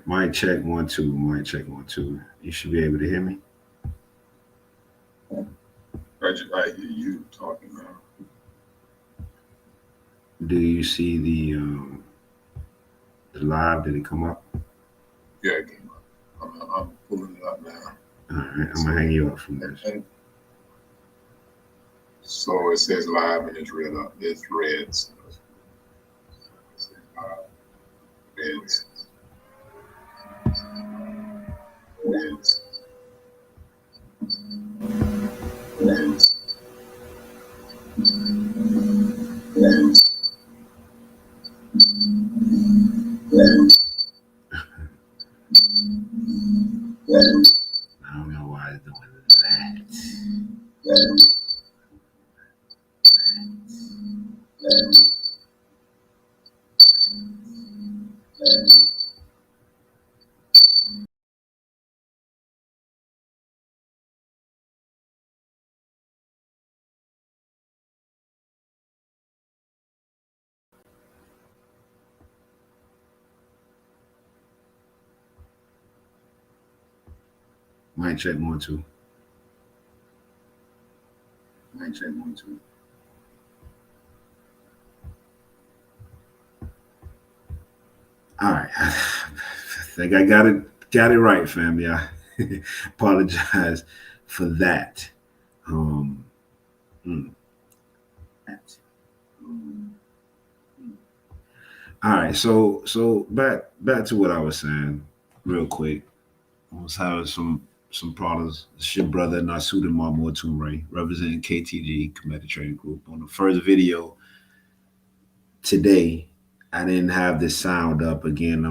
Might check 1 2. Might check 1 2. You should be able to hear me. I hear you talking now. Do you see the live? Did it come up? Yeah, it came up. I'm pulling it up now. All right, I'm gonna hang you up from this. So it says live and it's red up. It's red. So it says live. Reds. Reds. Reds. Reds. Reds. Reds. I don't know why it's doing that. Reds. Reds. Reds. Might check 1 2. Might check 1 2. All right, I think I got it right, family. I apologize for that. Um, mm, all right, so back to what I was saying, real quick. I was having some problems. It's your brother Nasuda Mamour Tumray, representing KTG Comedic Trading Group. On the first video today, I didn't have this sound up again.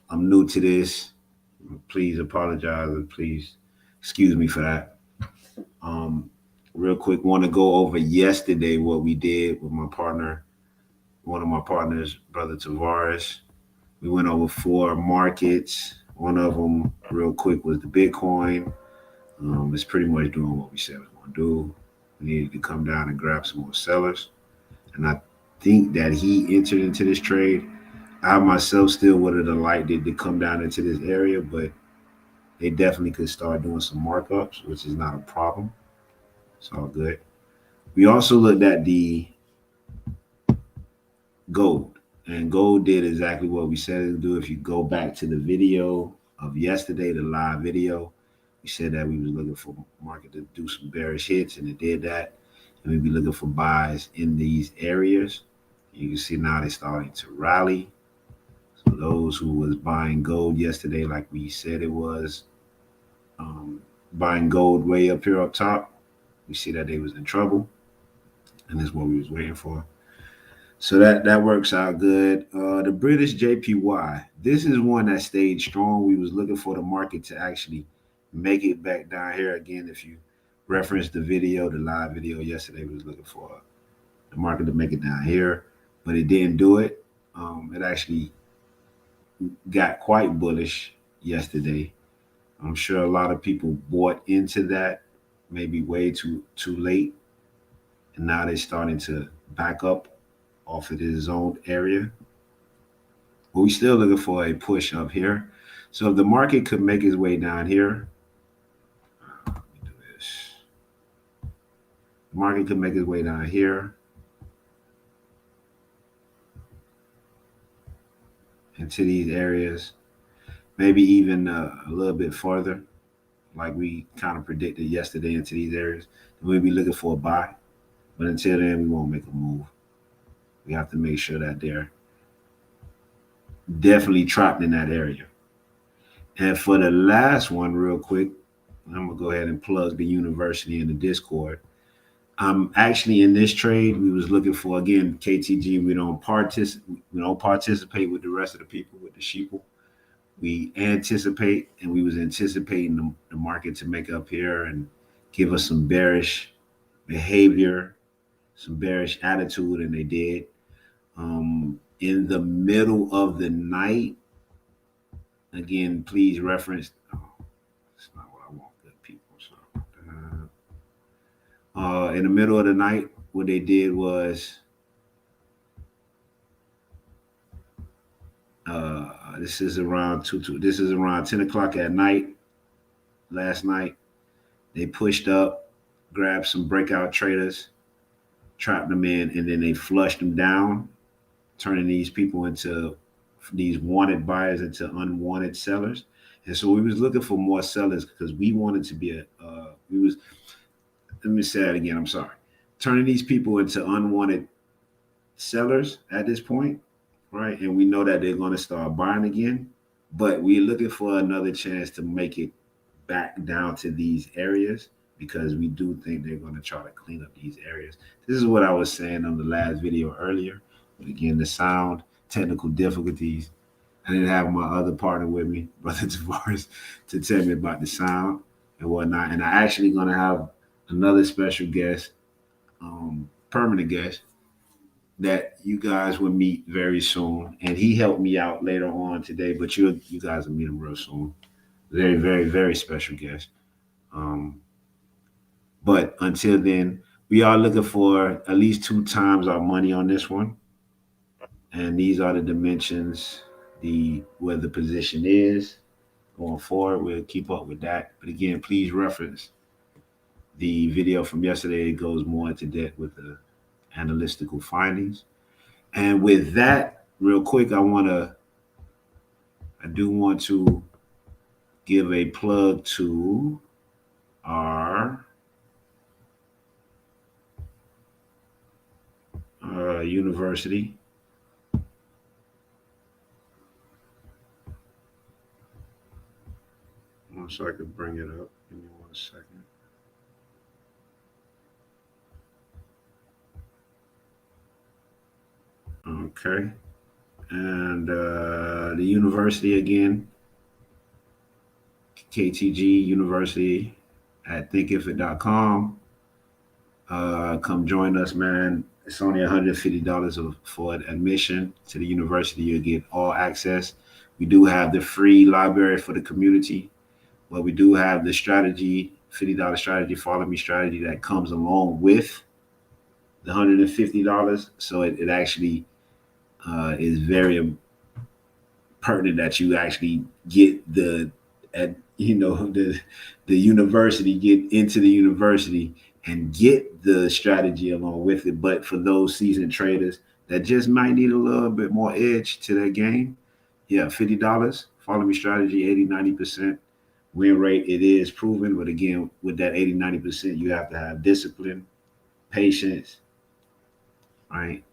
I'm new to this. Please apologize and please excuse me for that. Um, real quick, want to go over yesterday what we did with my partner, one of my partners, brother Tavares. We went over 4 markets. One of them, real quick, was the Bitcoin. It's pretty much doing what we said it was going to do. We needed to come down and grab some more sellers. And I think that he entered into this trade. I myself still would have liked it to come down into this area, but they definitely could start doing some markups, which is not a problem. It's all good. We also looked at the gold, and gold did exactly what we said it would do. If you go back to the video of yesterday, the live video, we said that we was looking for market to do some bearish hits, and it did that. And we'd be looking for buys in these areas. You can see now they're starting to rally. So those who was buying gold yesterday, like we said it was, buying gold way up here up top, we see that they was in trouble, and that's what we was waiting for. So that works out good. The British JPY. This is one that stayed strong. We was looking for the market to actually make it back down here again. If you reference the video, the live video yesterday, we was looking for the market to make it down here, but it didn't do it. It actually got quite bullish yesterday. I'm sure a lot of people bought into that, maybe way too late, and now they're starting to back up off of this zoned area. But we're still looking for a push up here. So if the market could make its way down here, let me do this. The market could make its way down here into these areas, maybe even a little bit farther, like we kind of predicted yesterday into these areas. Then we'll be looking for a buy. But until then, we won't make a move. We have to make sure that they're definitely trapped in that area. And for the last one, real quick, I'm gonna go ahead and plug the university in the Discord. Actually in this trade, we was looking for again KTG. We don't participate with the rest of the people with the sheeple. We anticipate, and we was anticipating the market to make up here and give us some bearish behavior, some bearish attitude, and they did. In the middle of the night, again, please reference. Oh, that's not what I want, good people. So, in the middle of the night, what they did was This is around This is around 10 o'clock at night. Last night, they pushed up, grabbed some breakout traders, trapped them in, and then they flushed them down, turning these people into these wanted buyers into unwanted sellers. And so we was looking for more sellers because we wanted to be we was, let me say that again, I'm sorry. Turning these people into unwanted sellers at this point, right? And we know that they're going to start buying again, but we're looking for another chance to make it back down to these areas because we do think they're going to try to clean up these areas. This is what I was saying on the last video earlier. But again, the sound, technical difficulties. I didn't have my other partner with me, Brother Tavares, to tell me about the sound and whatnot. And I actually going to have another special guest, permanent guest, that you guys will meet very soon. And he helped me out later on today, but you guys will meet him real soon. Very, very, very special guest. Um, but until then, we are looking for at least 2 times our money on this one. And these are the dimensions, the where the position is going forward. We'll keep up with that. But again, please reference the video from yesterday. It goes more into depth with the analytical findings. And with that, real quick, I do want to give a plug to our university. So I could bring it up. Give me 1 second. Okay. And the university again, KTG University at thinkifit.com. Come join us, man. It's only $150 for admission to the university. You'll get all access. We do have the free library for the community, but we do have the strategy, $50 strategy, follow me strategy that comes along with the $150. So it actually is very pertinent that you actually get the university, get into the university and get the strategy along with it. But for those seasoned traders that just might need a little bit more edge to their game, yeah, $50. Follow me strategy, 80-90% win rate. It is proven, but again, with that 80-90%, you have to have discipline, patience, right?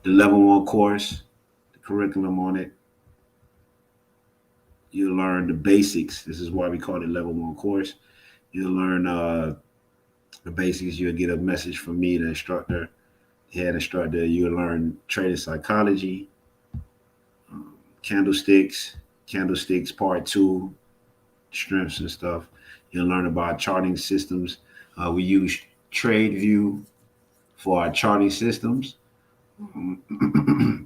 The level 1 course, the curriculum on it, you learn the basics. This is why we call it level 1 course. You'll learn the basics. You'll get a message from me, the instructor, head instructor. You'll learn trading psychology, candlesticks part 2, strengths and stuff. You'll learn about charting systems. We use TradeView for our charting systems.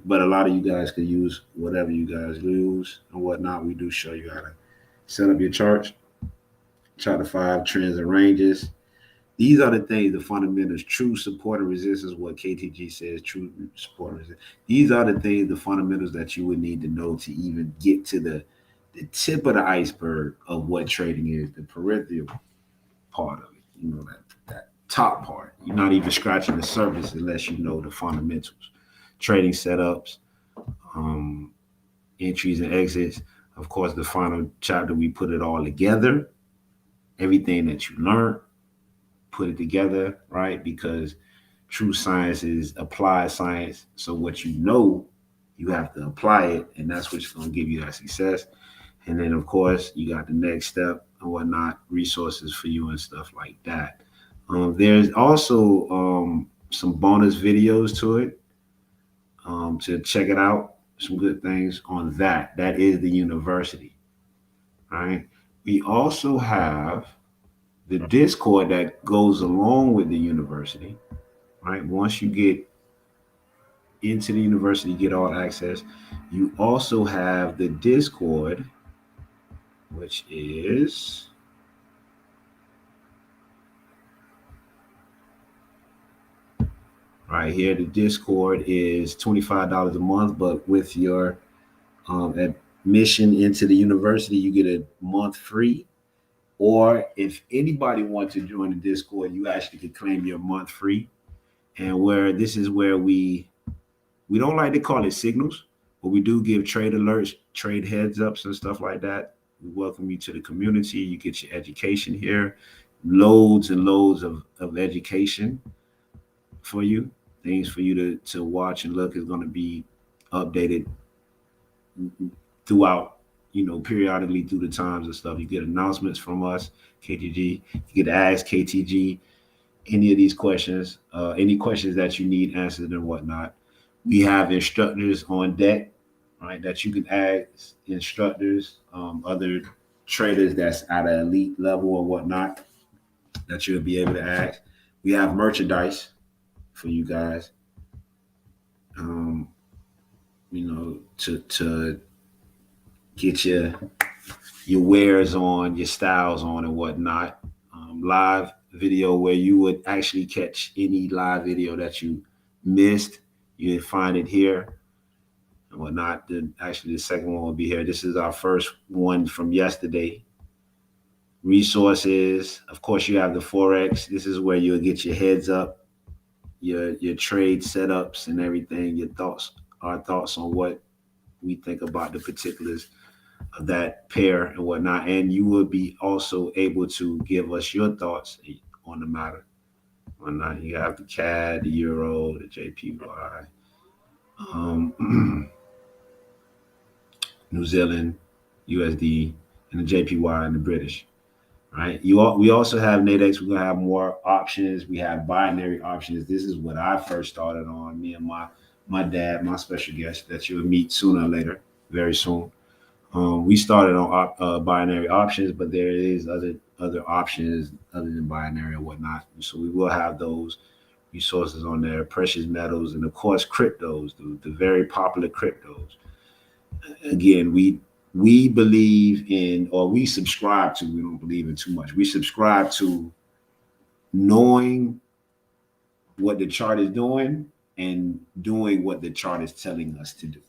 But a lot of you guys can use whatever you guys use and whatnot. We do show you how to set up your charts, chart the 5 trends and ranges. These are the things, the fundamentals, true support and resistance, what KTG says, true support and resistance. These are the things, the fundamentals that you would need to know to even get to the tip of the iceberg of what trading is, the peripheral part of it. You know, that top part. You're not even scratching the surface unless you know the fundamentals. Trading setups, entries and exits. Of course, the final chapter, we put it all together. Everything that you learned, put it together, right? Because true science is applied science. So what you know, you have to apply it, and that's what's going to give you that success. And then, of course, you got the next step and whatnot, resources for you and stuff like that. There's also some bonus videos to it to check it out. Some good things on that. That is the university. All right. We also have the Discord that goes along with the university. Right. Once you get into the university, get all access. You also have the Discord, which is Right here, the Discord is $25 a month, but with your admission into the university, you get a month free. Or if anybody wants to join the Discord, you actually could claim your month free. And where this is where we don't like to call it signals, but we do give trade alerts, trade heads ups, and stuff like that. We welcome you to the community. You get your education here, loads and loads of education for you, things for you to watch and look is going to be updated throughout, periodically through the times and stuff. You get announcements from us, KTG. You get to ask KTG any of these questions, any questions that you need answered and whatnot. We have instructors on deck, right? That you can ask instructors, other traders that's at an elite level or whatnot that you'll be able to ask. We have merchandise for you guys, um, to get your wares on, your styles on, and whatnot. Live video where you would actually catch any live video that you missed. You would find it here and whatnot. Actually, the second one will be here. This is our first one from yesterday. Resources. Of course, you have the Forex. This is where you'll get your heads up, your trade setups and everything, our thoughts on what we think about the particulars of that pair and whatnot. And you will be also able to give us your thoughts on the matter. Whatnot. You have the CAD, the Euro, the JPY, New Zealand, USD, and the JPY and the British. Right. We also have Nadex. We're gonna have more options. We have binary options. This is what I first started on. Me and my dad, my special guest that you'll meet sooner or later, very soon. We started on binary options, but there is other options other than binary or whatnot. So we will have those resources on there, precious metals, and of course cryptos, the very popular cryptos. Again, we believe in, or we subscribe to. We don't believe in too much. We subscribe to knowing what the chart is doing and doing what the chart is telling us to do.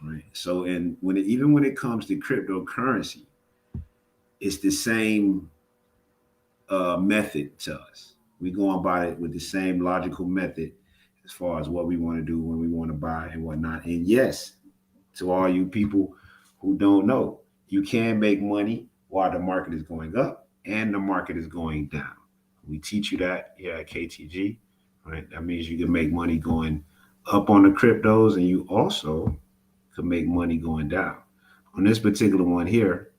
Right. So, and even when it comes to cryptocurrency, it's the same method to us. We go about it with the same logical method as far as what we want to do when we want to buy and whatnot. And yes, to all you people who don't know, you can make money while the market is going up and the market is going down. We teach you that here at KTG. Right. That means you can make money going up on the cryptos, and you also could make money going down. On this particular one here,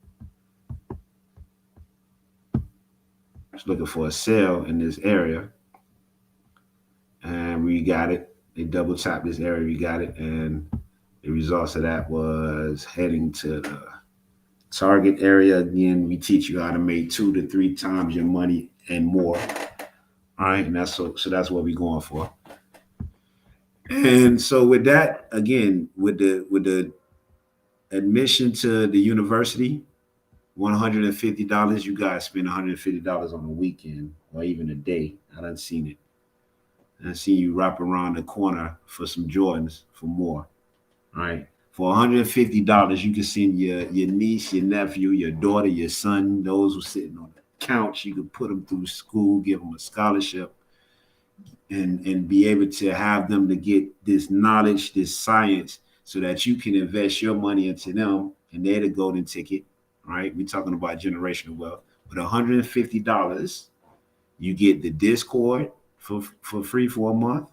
I was looking for a sale in this area, and we got it. They double tapped this area, we got it, and the results of that was heading to the target area. Again, we teach you how to make 2 to 3 times your money and more. All right, and that's so that's what we're going for. And so with that, again, with the admission to the university, $150. You guys spend $150 on a weekend or even a day. I done seen it. I see you wrap around the corner for some Jordans for more. Right? For $150, you can send your niece, your nephew, your daughter, your son, those who are sitting on the couch. You can put them through school, give them a scholarship, and be able to have them to get this knowledge, this science, so that you can invest your money into them, and they're the golden ticket. Right? We're talking about generational wealth. With $150, you get the Discord for free for a month.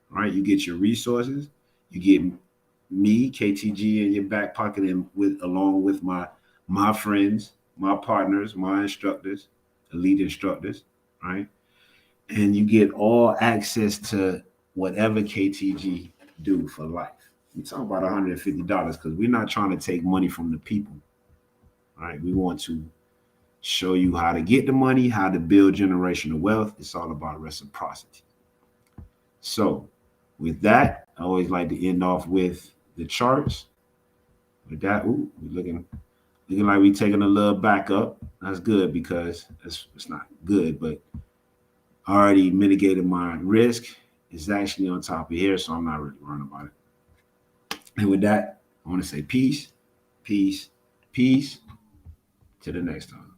Right? You get your resources. You get me, KTG, in your back pocket, and along with my friends, my partners, my instructors, elite instructors. Right? And you get all access to whatever KTG do for life. We talk about $150 because we're not trying to take money from the people. All right, we want to show you how to get the money, how to build generational wealth. It's all about reciprocity. So, with that, I always like to end off with the charts. With that, we're looking like we're taking a little back up. That's good because it's not good, but I already mitigated my risk It's actually on top of here, so I'm not really worrying about it. And with that, I want to say peace, peace, peace. To the next time.